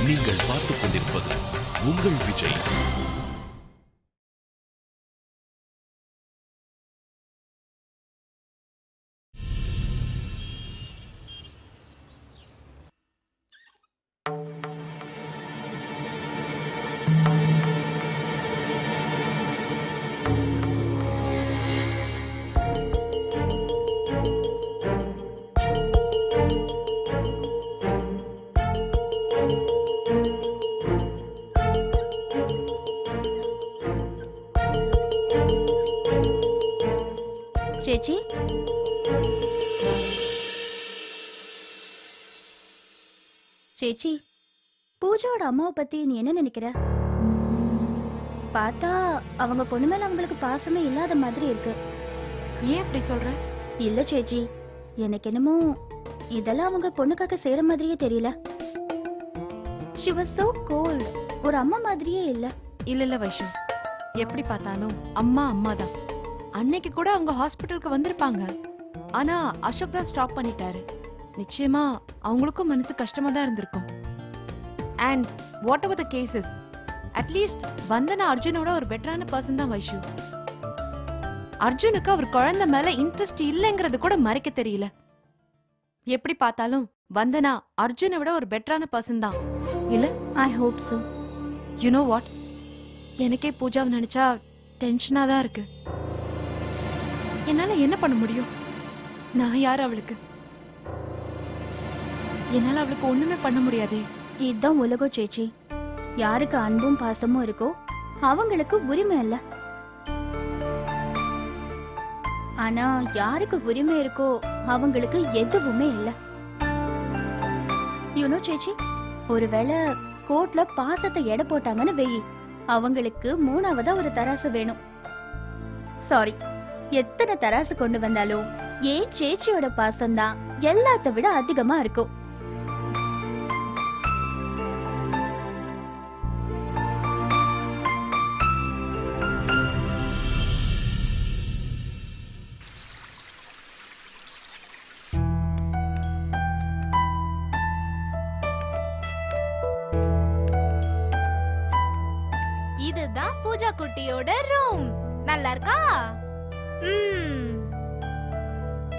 நீங்கள் பார்த்துக் கொண்டிருப்பது உங்கள் விஜய். சேச்சி, சேச்சி, பூஜாவோட அம்மாவை பத்தி நீ என்ன நினைக்கிற? பார்த்தா அவங்க பொண்ணு மேல அவங்களுக்கு பாசமே இல்லாத மாதிரி இருக்கு. ஏன் அப்படி சொல்ற? இல்ல சேச்சி, எனக்கு என்னமோ இதெல்லாம் அவங்க பொண்ணுக்காக செய்யற மாதிரியே தெரியல. She was so cold. ஒரு அம்மா மாதிரியே இல்ல. இல்ல வைஷு, எப்படி பார்த்தாலும் அம்மா அம்மாதான். அன்னைக்கு கூட அவங்க ஹாஸ்பிட்டலுக்கு வந்திருப்பாங்க. ஆனா அசோக் தான் ஸ்டாப் பண்ணிட்டாரு. நிச்சயமா அவங்களுக்கும் மனசு கஷ்டமா தான் இருந்திருக்கும். And whatever the cases, at least Vandana அர்ஜுனோட ஒரு பெட்டரான பர்சன் தான் வைஷு. அர்ஜுனுக்கு அவர் குழந்தை மேல இன்ட்ரெஸ்ட் இல்லைங்கிறது கூட மறைக்க தெரியல. எப்படி பார்த்தாலும் வந்தனா அர்ஜுனை விட ஒரு பெட்டரான பர்சன் தான் இல்ல? I hope so. You know what, எனக்கே பூஜாவை நினைச்சா டென்ஷனா தான் இருக்கு. என்னால என்ன பண்ண முடியும்? நான் யார் அவளுக்கு? என்னால அவளுக்கு ஒண்ணுமே பண்ண முடியாதே. இதுதான் உலகம் சேச்சி. யாருக்கு அன்பும் பாசமும் இருக்கோ அவங்களுக்கு உரிமை இல்ல. ஆனா யாருக்கு உரிமை இருக்கோ அவங்களுக்கு எதுவுமே இல்ல. யூனோ சேச்சி, ஒருவேளை கோர்ட்ல பாசத்தை எடை போட்டாங்கன்னு வெயி, அவங்களுக்கு மூணாவதா ஒரு தராசு வேணும். சாரி, எத்தனை தராசு கொண்டு வந்தாலும் ஏன் சேச்சியோட பாசம்தான் எல்லாத்த விட அதிகமா இருக்கும். இதுதான் பூஜா குட்டியோட ரூம். நல்லா இருக்கா?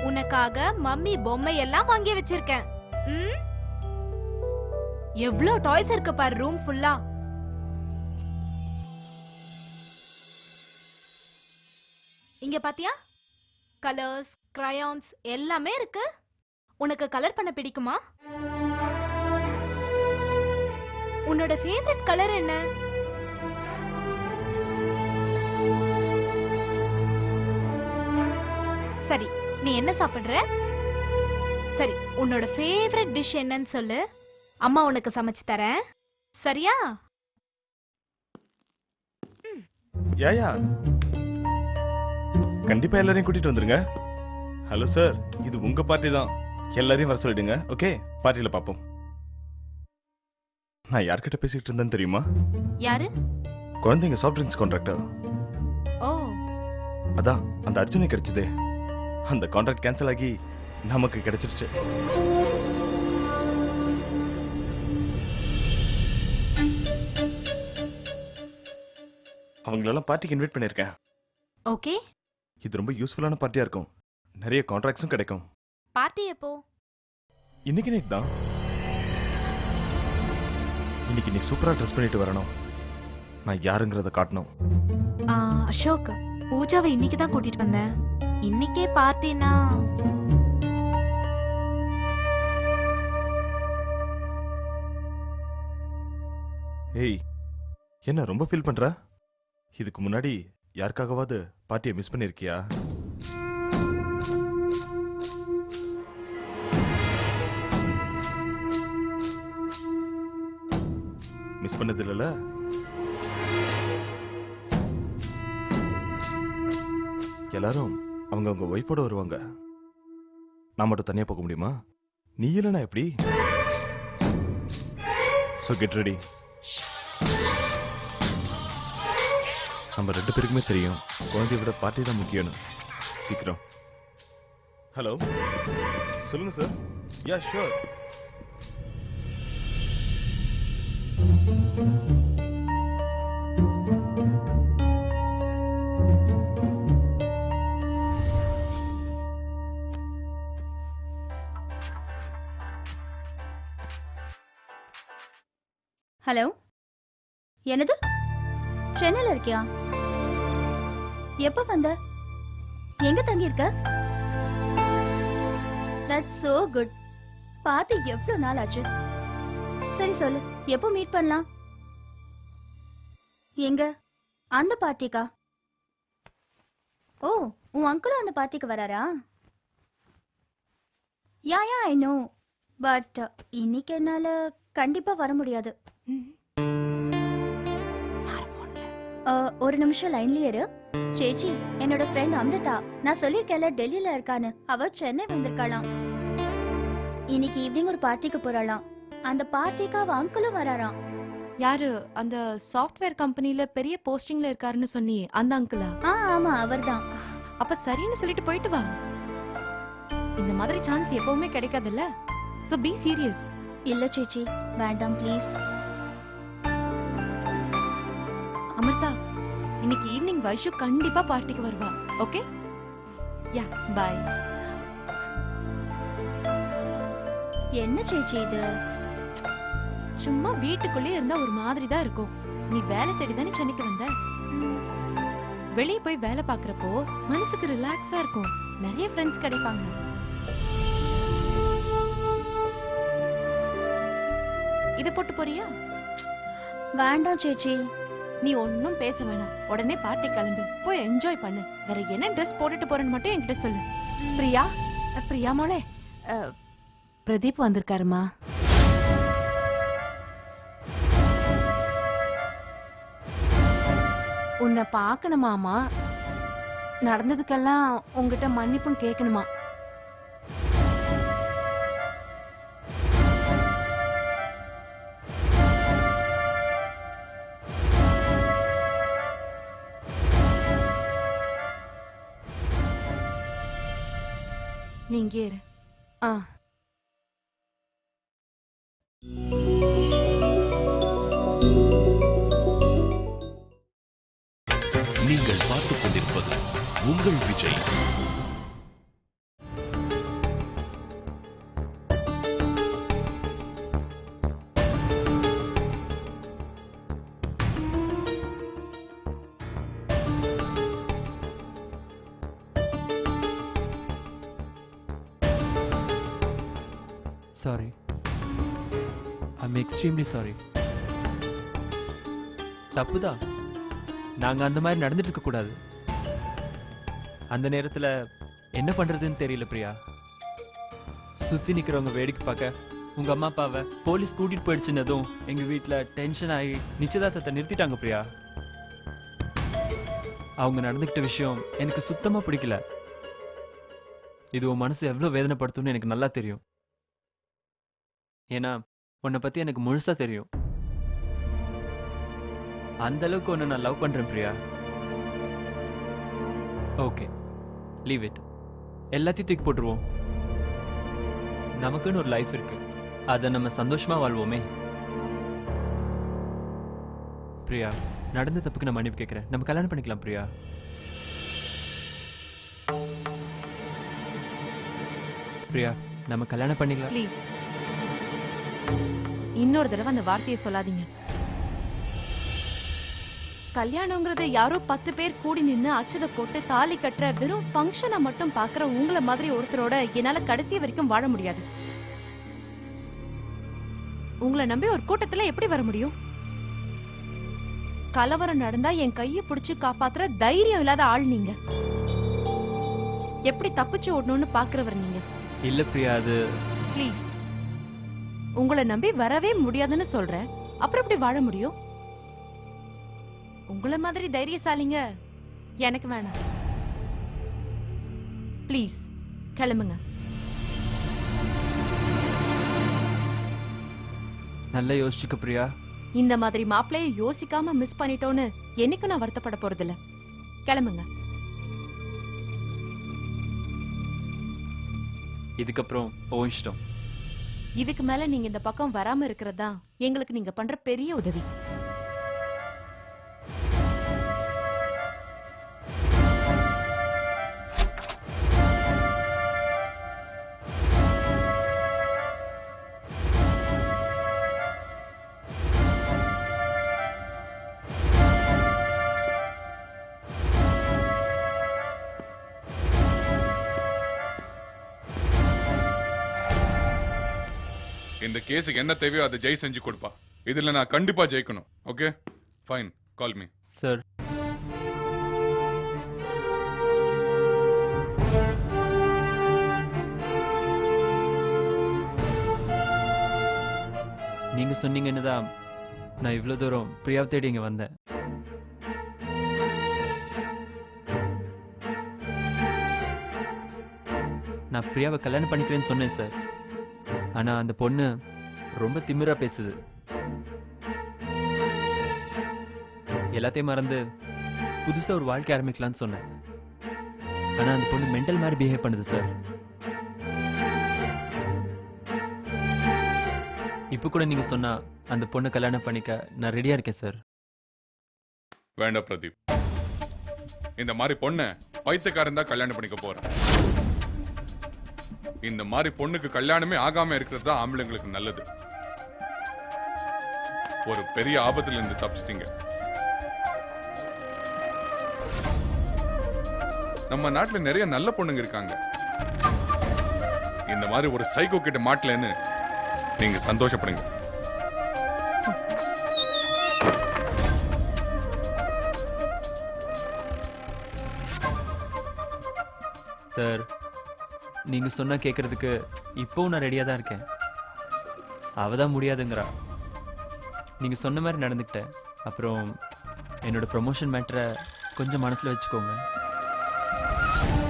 உனக்காக மம்மி பொம்மை எல்லாம் வாங்கி வச்சிருக்கேன். எவ்ளோ டாய்ஸ் இருக்கு பாரு ரூம் ஃபுல்லா. இங்க பாத்தியா? கலர்ஸ், கிரையான்ஸ் எல்லாமே இருக்கு. உனக்கு கலர் பண்ண பிடிக்குமா? உன்னோட ஃபேவரட் கலர் என்ன? சரி, நீ என்ன சாப்பிடுற? சரி, உன்னோட ஃபேவரட் டிஷ் என்னன்னு சொல்லு. அம்மா உனக்கு சமைச்சு தரேன். சரியா? யாயா, கண்டிப்பா எல்லாரையும் கூட்டிட்டு வந்துருங்க. ஹலோ சார், இது உங்க பார்ட்டி தான். எல்லாரையும் வர சொல்லிடுங்க. ஓகே, பார்ட்டியில பாப்போம். நான் யார்கிட்ட பேசிட்டு இருந்தேன்னு தெரியுமா? யாரு? குழந்தைங்க சாஃப்ட் ட்ரிங்க்ஸ் கான்ட்ராக்டர். ஓ, அதான் அந்த அர்ஜுனி கிடைச்சதே. அந்த கான்ட்ராக்ட் கேன்சல் ஆகி நமக்கு கிடைச்சிருச்சு. அவங்களெல்லாம் பார்ட்டிக்கு இன்வைட் பண்ணியிருக்கேன். ஓகே. இது ரொம்ப யூஸ்ஃபுல்லான பார்ட்டியா இருக்கும். நிறைய கான்ட்ராக்ட்ஸும் கிடைக்கும். பார்ட்டி எப்போ? இன்னைக்கு நைட் தான். இன்னைக்கு நீ சூப்பரா ட்ரெஸ் பண்ணிட்டு வரணும். நான் யாருங்கிறத காட்டணும். அசோக், பூஜாவை இன்னைக்கு தான் கூட்டிட்டு வந்தேன். இன்னைக்கே பார்ட்டினா ஏய், என்ன ரொம்ப ஃபீல் பண்ற? இதுக்கு முன்னாடி யாருக்காகவாவது பார்ட்டியை மிஸ் பண்ணிருக்கியா? மிஸ் பண்ணது இல்லல? எல்லாரும் அவங்க அவங்க ஒய்ஃபோட வருவாங்க. நான் மட்டும் தனியா போக முடியுமா? நீ இல்லைனா எப்படி? So get ready. நம்ம ரெண்டு பேருக்குமே தெரியும் குழந்தைய விட பார்ட்டி தான் முக்கியம்னு. சீக்கிரம். ஹலோ, சொல்லுங்க சார். Yeah sure. ஹலோ, என்னது? சென்னையில இருக்கியா? எப்ப வந்த? எங்க தங்கி இருக்க? That's so good. பார்த்து எவ்வளவு நாள் ஆச்சு? சரி சொல்லு, எப்போ மீட் பண்ணலாம்? எங்க? அந்த பார்ட்டிக்கா? ஓ, உன் அங்கிளும் அந்த பார்ட்டிக்கு வராரா? யா ஐ நோ, பட் இன்னைக்கு என்னால கண்டிப்பா வர முடியாது. ஒரு நிமிஷம் லைன்லயே இரு. சேச்சி, என்னோட ஃப்ரெண்ட் அம்ரிதா, நான் சொல்லிருக்கேன்ல டெல்லியில இருக்கான்னு, அவ சென்னை வந்திருக்கலாம். இன்னைக்கு ஈவினிங் ஒரு பார்ட்டிக்கு போறாளாம். அந்த பார்ட்டிக்கு அவ அங்கிளும் வராராம். யாரு அந்த சாஃப்ட்வேர் கம்பெனில பெரிய போஸ்டிங்ல இருக்காருன்னு சொன்னி அந்த அங்கிளா? ஆமா, அவர்தான். அப்ப சரின்னு சொல்லிட்டு போயிட்டு வா. இந்த மாதிரி சான்ஸ் எப்பவுமே கிடைக்காதுல்ல. So B serious. இல்ல சேச்சி, வேண்டாம் ப்ளீஸ். அமிர்தா, இன்னைக்கு ஈவினிங் வைஷு கண்டிப்பா பார்ட்டிக்கு வருவா. ஓகே? Yeah, bye. என்ன சேச்சி இது? சும்மா வீட்டுக்குள்ளே இருந்தா ஒரு மாதிரி தான் இருக்கும். நீ வேலை தேடி தானே சென்னைக்கு வந்த. வெளியே போய் வேலை பாக்குறப்போ மனசுக்கு ரிலாக்ஸா இருக்கும். நிறைய ஃப்ரெண்ட்ஸ் கிடைப்பாங்க. இத போட்டு போறியா? வேண்டாம் சேச்சி. நீ ஒன்னும் பேச வேணாம். உடனே பார்ட்டி கிளம்பு, போய் என்ஜாய் பண்ணு. வேற என்ன ட்ரெஸ் போட்டுட்டு போறேன்னு மட்டும் என்கிட்ட சொல்லு. பிரியா, பிரியா மோளே, பிரதீப் வந்திருக்காருமா. உன்னை பார்க்கணுமாமா. நடந்ததுக்கெல்லாம் உங்ககிட்ட மன்னிப்பும் கேட்கணுமா. நீ இங்கே இரு. நீங்கள் பார்த்துக் கொண்டிருப்பது உங்கள் Vijay. Sorry. I'm extremely sorry. தப்புதான். நாங்க அந்த மாதிரி நடந்துட்டு இருக்க கூடாது. அந்த நேரத்துல என்ன பண்றதுன்னு தெரியல பிரியா. சுத்தி நிக்கிறவங்க வேடிக்கை பார்க்க உங்க அம்மா அப்பாவை போலீஸ் கூட்டிட்டு போயிடுச்சுன்னதும் எங்க வீட்டுல டென்ஷன் ஆகி நிச்சயதார்த்தத்தை நிறுத்திட்டாங்க பிரியா. அவங்க நடந்துக்கிட்ட விஷயம் எனக்கு சுத்தமா பிடிக்கல. இது உன் மனசு எவ்வளவு வேதனைப்படுத்தும்னு எனக்கு நல்லா தெரியும். ஏன்னா உன்னை பத்தி எனக்கு முழுசா தெரியும். அந்த அளவுக்கு உன்னை நான் லவ் பண்றேன் பிரியா. Okay, leave it. எல்லாத்தையும் தூக்கி போட்டுருவோம். நமக்குன்னு ஒரு லைஃப் இருக்கு. அதை நம்ம சந்தோஷமா வாழ்வோமே. பிரியா, நடந்த தப்புக்கு நான் மன்னிப்பு கேட்கிறேன். நம்ம கல்யாணம் பண்ணிக்கலாம் பிரியா. பிரியா, நம்ம கல்யாணம் பண்ணிக்கலாம். ப்ளீஸ் இன்னொரு தடவை அந்த வார்த்தையை சொல்லாதீங்க. கல்யாணங்கிறது யாரோ 10 பேர் கூடி நின்னு அச்சத போட்டு தாலி கட்டுற வெறும் ஃபங்க்ஷனை மட்டும் பாக்குற உங்களை மாதிரி ஒருத்தரோட என்னால கடைசி வரைக்கும் வாழ முடியாது. உங்களை நம்பி ஒரு கூட்டத்துல எப்படி வர முடியும்? கலவரம் நடந்தா என் கையை பிடிச்சு காப்பாத்துற தைரியம் இல்லாத ஆள் நீங்க. எப்படி தப்பிச்சு ஓடணும்னு பாக்குறவர் நீங்க. இல்ல பிரியா, அது ப்ளீஸ், உங்களை நம்பி வரவே முடியாதுன்னு சொல்றேன். அப்புறம் எப்படி வாழ முடியும்? உங்களை மாதிரி தைரியசாலிங்க எனக்கு வேணாம். ப்ளீஸ் கிளம்புங்க. நல்லா யோசிச்சுக்க பிரியா. இந்த மாதிரி மாப்பிளைய யோசிக்காம மிஸ் பண்ணிட்டோன்னு என்னைக்கும் நான் வருத்தப்பட போறதில்ல. கிளம்புங்க. இதுக்கப்புறம் உன் இஷ்டம். இதுக்கு மேல நீங்க இந்த பக்கம் வராம இருக்கிறது தான் எங்களுக்கு நீங்க பண்ற பெரிய உதவி. இந்த கேஸுக்கு என்ன தேவையோ அதை ஜெய் செஞ்சு கொடுப்பா. இதுல நான் கண்டிப்பா ஜெயிக்கணும். Okay fine, call me. Sir, நீங்க சொன்னீங்கன்னு தான் நான் இவ்வளவு தூரம் பிரியாவை தேடி இங்க வந்தேன். நான் பிரியாவை கல்யாணம் பண்ணிக்கிறேன்னு சொன்னேன் சார். ஆனா அந்த பொண்ணு ரொம்ப திமிரா பேசுது. எல்லாத்தையும் மறந்து புதுசா ஒரு வாழ்க்கை ஆரம்பிக்கலாம்னு சொன்னேன். ஆனா அந்த பொண்ணு மென்டல் மாதிரி பிஹேவ் பண்ணுது சார். இப்ப கூட நீங்க சொன்னா அந்த பொண்ணை கல்யாணம் பண்ணிக்க நான் ரெடியா இருக்கேன் சார். வேண்டாம் பிரதீப், இந்த மாதிரி பொண்ணை பைத்தியக்காரன் தான் கல்யாணம் பண்ணிக்க போறேன். இந்த மாதிரி பொண்ணுக்கு கல்யாணமே ஆகாம இருக்கிறது தான் ஆம்பளைங்களுக்கு நல்லது. ஒரு பெரிய ஆபத்துல இருந்து தப்பிச்சிட்டீங்க. நம்ம நாட்டுல நிறைய நல்ல பொண்ணுங்க இருக்காங்க. இந்த மாதிரி ஒரு சைக்கோ கிட்ட மாட்டலன்னு நீங்க சந்தோஷப்படுங்க. சார், நீங்க சொன்னா கேட்கறதுக்கு இப்பவும் நான் ரெடியா தான் இருக்கேன். அவதான் முடியாதுங்கிறா. நீங்க சொன்ன மாதிரி நடந்துக்கிட்டேன். அப்புறம் என்னோட ப்ரொமோஷன் மேட்டரை கொஞ்சம் மனசுல வச்சுக்கோங்க.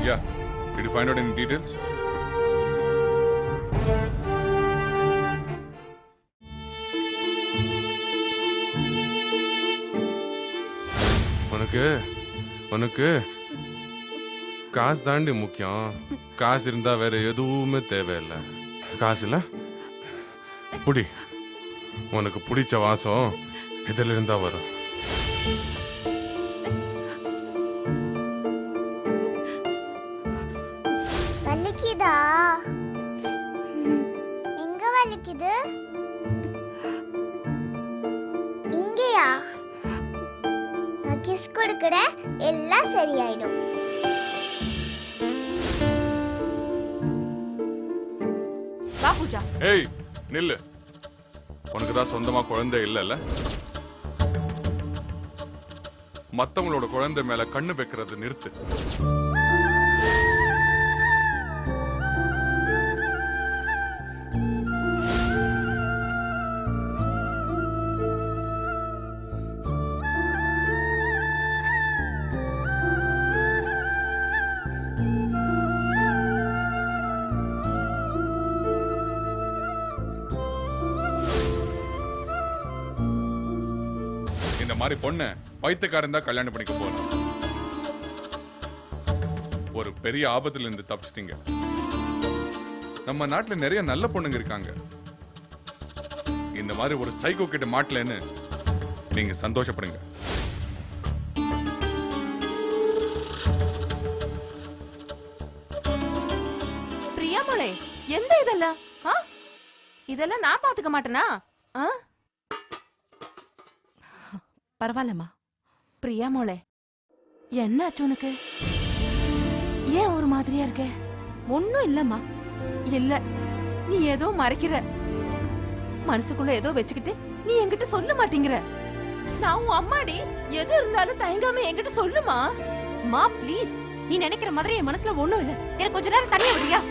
Yeah, did you find out any details? உனக்கு காசு தாண்டி முக்கியம். காசு இருந்தா வேற எதுவுமே தேவையில்லை. காசு இல்ல புடி. உனக்கு பிடிச்ச வாசம் இதுல இருந்தா வரும். வலிக்குதா? எங்க வலிக்குது? இங்கயா? நான் கிஸ் கொடுக்கிறேன், எல்லாம் சரியாயிடும். வா பூஜா. ஏய் நில்லு. உனக்கு தான் சொந்தமா குழந்தை இல்லைல்ல? மத்தவங்களோட குழந்தை மேல கண்ணு வைக்கிறது நிறுத்து. இந்த மாதிரி பொண்ணு பைத்தியக்காரன் தான் கல்யாணம் பண்ணிக்க போறேன். ஒரு பெரிய ஆபத்துல இருந்து தப்பிச்சிட்டீங்க. நம்ம நாட்டுல நிறைய நல்ல பொண்ணுங்க இருக்காங்க. இந்த மாதிரி ஒரு சைக்கோ கிட்ட மாட்டலன்னு நீங்க சந்தோஷப்படுங்க. பிரியாமோளே, எந்த இதெல்லாம் இதெல்லாம் நான் பாத்துக்க மாட்டேனா? பரவாயில்லம்மா. பிரியாமோளே, என்ன ஆச்சு உனக்கு? ஏன் ஒரு மாதிரியா இருக்க? ஒன்னும் இல்லம்மா. இல்ல, நீ ஏதோ மறைக்கிற. மனசுக்குள்ள ஏதோ வச்சுக்கிட்டு நீ என்கிட்ட சொல்ல மாட்டேங்கிற. நான் உன் அம்மாடி. எது இருந்தாலும் தயங்காம என்கிட்ட சொல்லுமா. மா ப்ளீஸ், நீ நினைக்கிற மாதிரி என் மனசுல ஒண்ணும் இல்ல. எனக்கு கொஞ்ச நேரம் தனியா விடுறியா?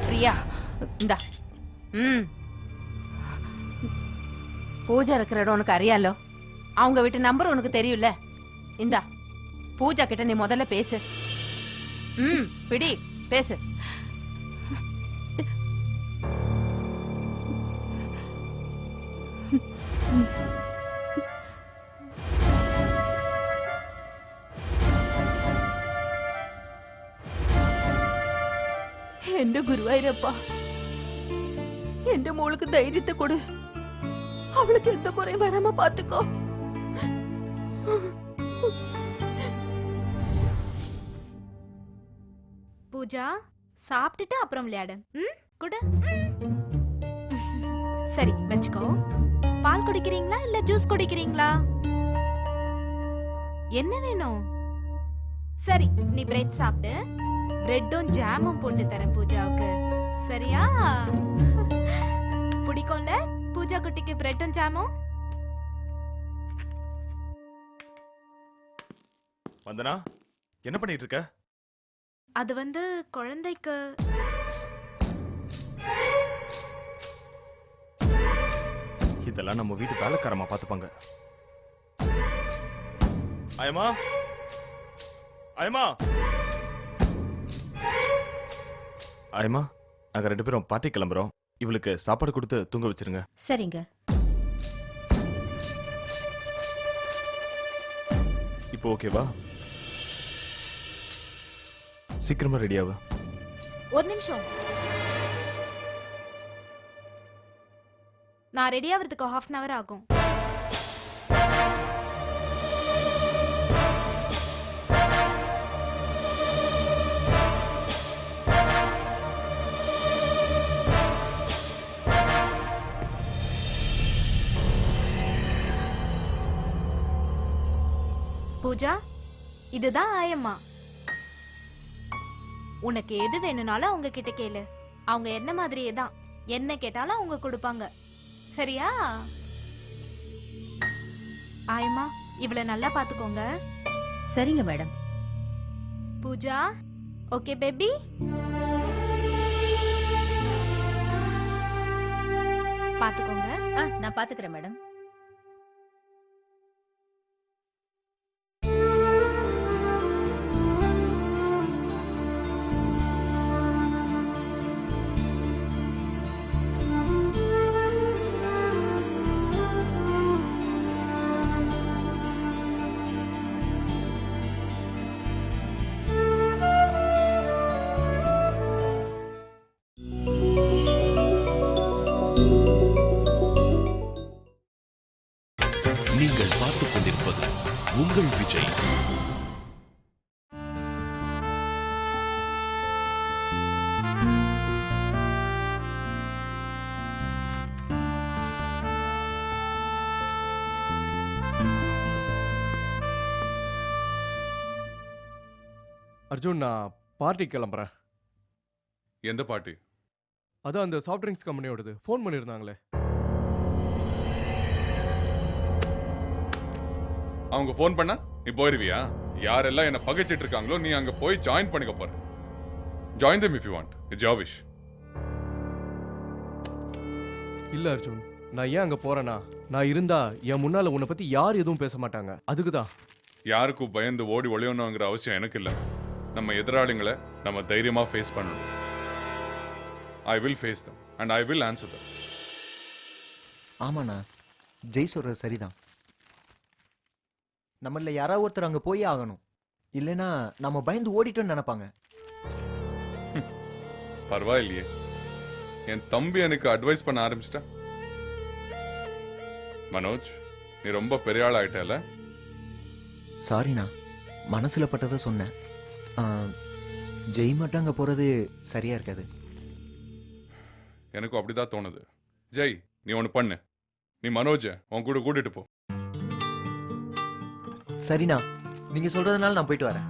பிரியா, இந்தா. பூஜா இருக்கிற இடம் உனக்கு அறியாலோ? அவங்க வீட்டு நம்பர் உனக்கு தெரியும்ல? இந்தா, பூஜா கிட்ட நீ முதல்ல பேசு. பிடி, பேசு. എന്റെ ഗുരുവായൂരപ്പ എന്റെ മോൾക്ക് ധൈര്യത്തെ കൊടു അവൾക്ക് എന്ത കുറേ വരാമ പാത്തുക്കോ பூஜா சாப்பிட்டுட்டு அப்புறம் விளையாடு குடு சரி வச்சுக்கோ. பால் குடிக்கிறீங்களா இல்ல ஜூஸ் குடிக்கிறீங்களா? என்ன வேணும்? சரி நீ பிரெட் சாப்பிட்டு, பிரெட்டும் ஜாமும் போட்டு தரேன் பூஜாவுக்கு. சரியா? பிடிக்கும்ல பூஜா குட்டிக்கு பிரெட்டும் ஜாமும்? வந்தனா என்ன பண்ணிட்டு இருக்க? அது வந்து குழந்தைக்கு இதெல்லாம் நம்ம வீட்டு வேலைக்காரமா பாத்துப்பாங்க. ஆயமா ஆயமா ஆயமா, நாங்க 2 பேரும் பார்ட்டி கிளம்புறோம். இவளுக்கு சாப்பாடு கொடுத்து தூங்க வச்சிருங்க. சரிங்க. இப்போ ஓகேவா? சீக்கிரமா ரெடியாவு. ஒரு நிமிஷம். நான் ரெடி ஆகிறதுக்கு 1/2 hour ஆகும். பூஜா, இதுதான் ஆயம்மா. உனக்கு எது வேணும்னாலும் அவங்க கிட்ட கேளு. அவங்க என்ன மாதிரியே தான், என்ன கேட்டாலும் அவங்க கொடுப்பாங்க. சரியா? ஆயம்மா, இவளை நல்லா பாத்துக்கோங்க. சரிங்க மேடம். Pooja, okay baby? பாத்துக்கோங்க. நான் பாத்துக்கிறேன் மேடம். நீங்கள் பார்த்துக் கொண்டிருப்பது உங்கள் விஜய். அர்ஜுன், நான் பார்ட்டி கிளம்புறேன். எந்த பார்ட்டி? அதான் அந்த சாஃப்ட் ட்ரிங்க்ஸ் கம்பெனியோடது. ஃபோன் பண்ணியிருந்தாங்களே. அவங்க ஃபோன் பண்ணா நீ போயிருவியா? யாரெல்லாம் என்ன பகைச்சிட்டு இருக்காங்களோ நீ அங்க போய் ஜாயின் பண்ணிக்க போற. Join them if you want. It's your wish. இல்ல அர்ஜுன், நான் ஏன் அங்க போறேன்னா, நான் இருந்தா என் முன்னால உன்னை பத்தி யார் எதுவும் பேச மாட்டாங்க. அதுக்குதான். யாருக்கும் பயந்து ஓடி ஒளியணுங்கிற அவசியம் எனக்கு இல்லை. நம்ம எதிராளிங்களை நம்ம தைரியமா ஃபேஸ் பண்ணணும். I will face them and I will answer them. ஆமாண்ணா, ஜெய் சொல்றது சரிதான். நம்மள யாராவது ஒருத்தர் அங்க போய் ஆகணும். இல்லைன்னா நம்ம பயந்து ஓடிட்டோம்னு நினைப்பாங்க. பரவாயில்லையே, என் தம்பி எனக்கு அட்வைஸ் பண்ண ஆரம்பிச்சிட்டா. மனோஜ், நீ ரொம்ப பெரிய ஆள் ஆயிட்டல. சாரிண்ணா, மனசுல பட்டதை சொன்னேன். ஜெய் மட்டும் அங்க போறது சரியா இருக்காது. எனக்கும் அப்படிதான் தோணுது. ஜெய், நீ ஒன்று பண்ணு. நீ மனோஜை உன் கூட கூட்டிட்டு போ. சரிண்ணா, நீங்க சொல்றதுனால நான் போயிட்டு வரேன்.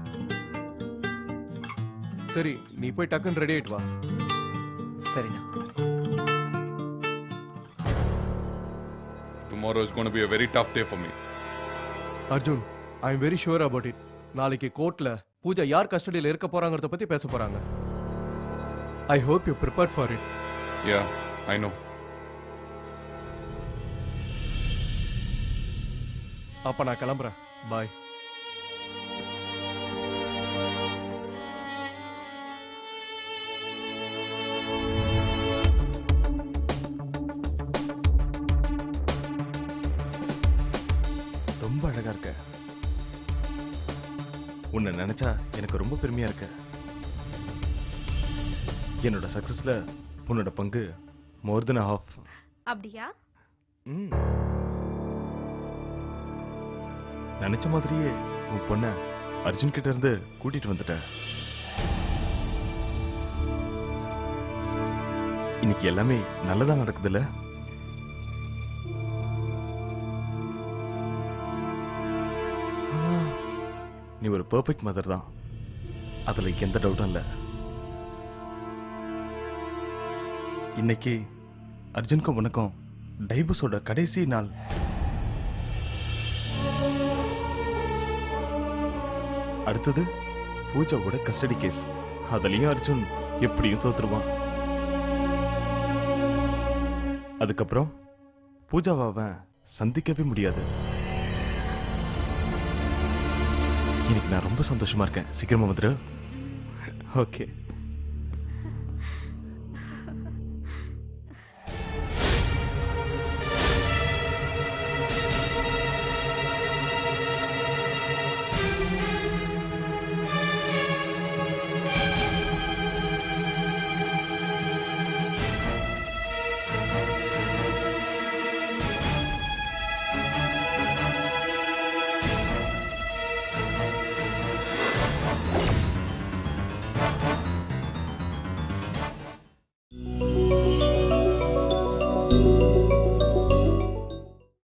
சரி, நீ போய் டக்குன்னு ரெடி ஆயிட்டு வா. சரிண்ணா. Tomorrow is going to be a very tough day for me. Arjun, I am very sure about it. நாளைக்கு கோர்ட்ல பூஜா யார் கஸ்டடியில் இருக்க போறாங்கறத பத்தி பேச போறாங்க. I hope you prepared for it. Yeah, I know. அப்ப நான் கிளம்புறேன். பாய். இருக்க. உன்னை நினைச்சா எனக்கு ரொம்ப பெருமையா இருக்கு. என்னோட சக்சஸ்ல உன்னோட பங்கு மோர் தென் ஹாஃப். அப்படியா? நினைச்ச மாதிரியே உன் பொண்ண அர்ஜுன் கிட்ட இருந்து கூட்டிட்டு வந்துட்ட. இன்னைக்கு எல்லாமே நல்லதா நடக்குதுல்ல? நீ ஒரு பெர்ஃபெக்ட் மதர் தான், அதுல எந்த டவுட்டும் இல்ல. இன்னைக்கு அர்ஜுனுக்கும் உனக்கும் டைவர்ஸோட கடைசி நாள். அடுத்தது பூஜாவோட கஸ்டடி கேஸ். அதுலயும் அர்ஜுன் எப்படியும் தோத்துருவான். அதுக்கப்புறம் பூஜாவை அவன் சந்திக்கவே முடியாது. இன்னைக்கு நான் ரொம்ப சந்தோஷமா இருக்கேன். சீக்கிரமா வந்துரு. ஓகே.